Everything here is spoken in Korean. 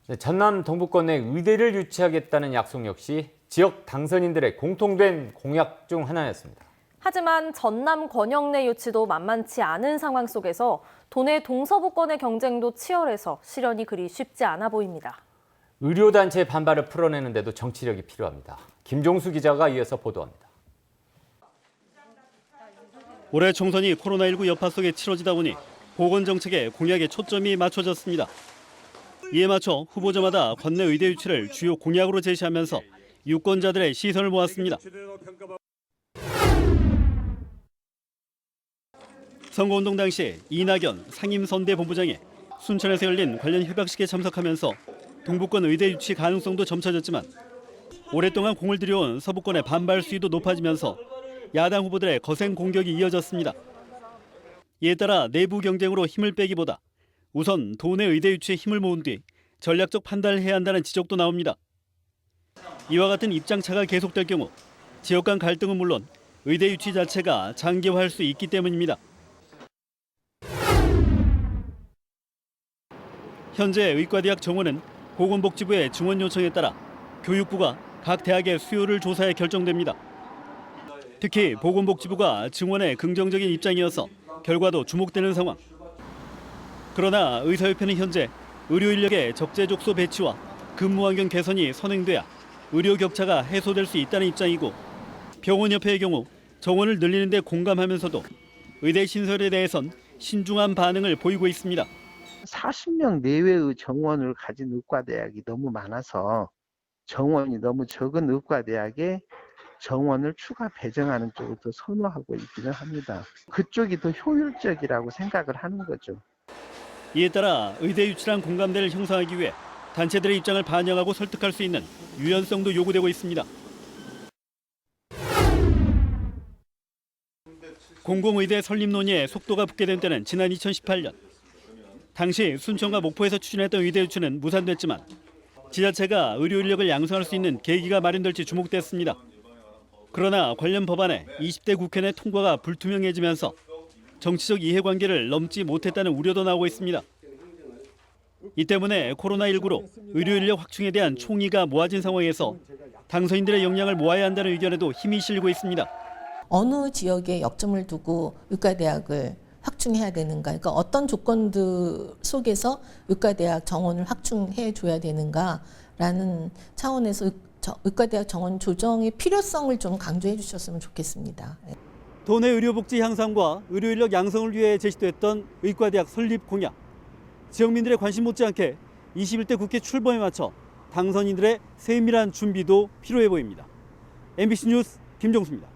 네, 전남 동부권에 의대를 유치하겠다는 약속 역시 지역 당선인들의 공통된 공약 중 하나였습니다. 하지만 전남 권역내 유치도 만만치 않은 상황 속에서 도내 동서부권의 경쟁도 치열해서 실현이 그리 쉽지 않아 보입니다. 의료단체의 반발을 풀어내는데도 정치력이 필요합니다. 김종수 기자가 이어서 보도합니다. 올해 총선이 코로나19 여파 속에 치러지다 보니 보건정책의 공약에 초점이 맞춰졌습니다. 이에 맞춰 후보자마다 권내 의대 유치를 주요 공약으로 제시하면서 유권자들의 시선을 모았습니다. 선거운동 당시 이낙연 상임선대본부장이 순천에서 열린 관련 협약식에 참석하면서 동부권 의대 유치 가능성도 점쳐졌지만 오랫동안 공을 들여온 서부권의 반발 수위도 높아지면서 야당 후보들의 거센 공격이 이어졌습니다. 이에 따라 내부 경쟁으로 힘을 빼기보다 우선 도내 의대 유치에 힘을 모은 뒤 전략적 판단을 해야 한다는 지적도 나옵니다. 이와 같은 입장차가 계속될 경우 지역 간 갈등은 물론 의대 유치 자체가 장기화할 수 있기 때문입니다. 현재 의과대학 정원은 보건복지부의 증원 요청에 따라 교육부가 각 대학의 수요를 조사해 결정됩니다. 특히 보건복지부가 증원에 긍정적인 입장이어서 결과도 주목되는 상황. 그러나 의사협회는 현재 의료 인력의 적재적소 배치와 근무 환경 개선이 선행돼야 의료 격차가 해소될 수 있다는 입장이고 병원협회의 경우 정원을 늘리는 데 공감하면서도 의대 신설에 대해선 신중한 반응을 보이고 있습니다. 40명 내외의 정원을 가진 의과대학이 너무 많아서 정원이 너무 적은 의과대학에 정원을 추가 배정하는 쪽을 더 선호하고 있기는 합니다. 그쪽이 더 효율적이라고 생각을 하는 거죠. 이에 따라 의대 유치란 공감대를 형성하기 위해 단체들의 입장을 반영하고 설득할 수 있는 유연성도 요구되고 있습니다. 공공의대 설립 논의에 속도가 붙게 된 때는 지난 2018년. 당시 순천과 목포에서 추진했던 의대 유치는 무산됐지만 지자체가 의료 인력을 양성할 수 있는 계기가 마련될지 주목됐습니다. 그러나 관련 법안의 20대 국회 내 통과가 불투명해지면서 정치적 이해관계를 넘지 못했다는 우려도 나오고 있습니다. 이 때문에 코로나19로 의료 인력 확충에 대한 총의가 모아진 상황에서 당선인들의 역량을 모아야 한다는 의견에도 힘이 실리고 있습니다. 어느 지역에 역점을 두고 의과대학을 확충해야 되는가, 그러니까 어떤 조건들 속에서 의과대학 정원을 확충해 줘야 되는가라는 차원에서 의과대학 정원 조정의 필요성을 좀 강조해 주셨으면 좋겠습니다. 도내 의료복지 향상과 의료인력 양성을 위해 제시됐던 의과대학 설립 공약. 지역민들의 관심 못지않게 21대 국회 출범에 맞춰 당선인들의 세밀한 준비도 필요해 보입니다. MBC 뉴스 김종수입니다.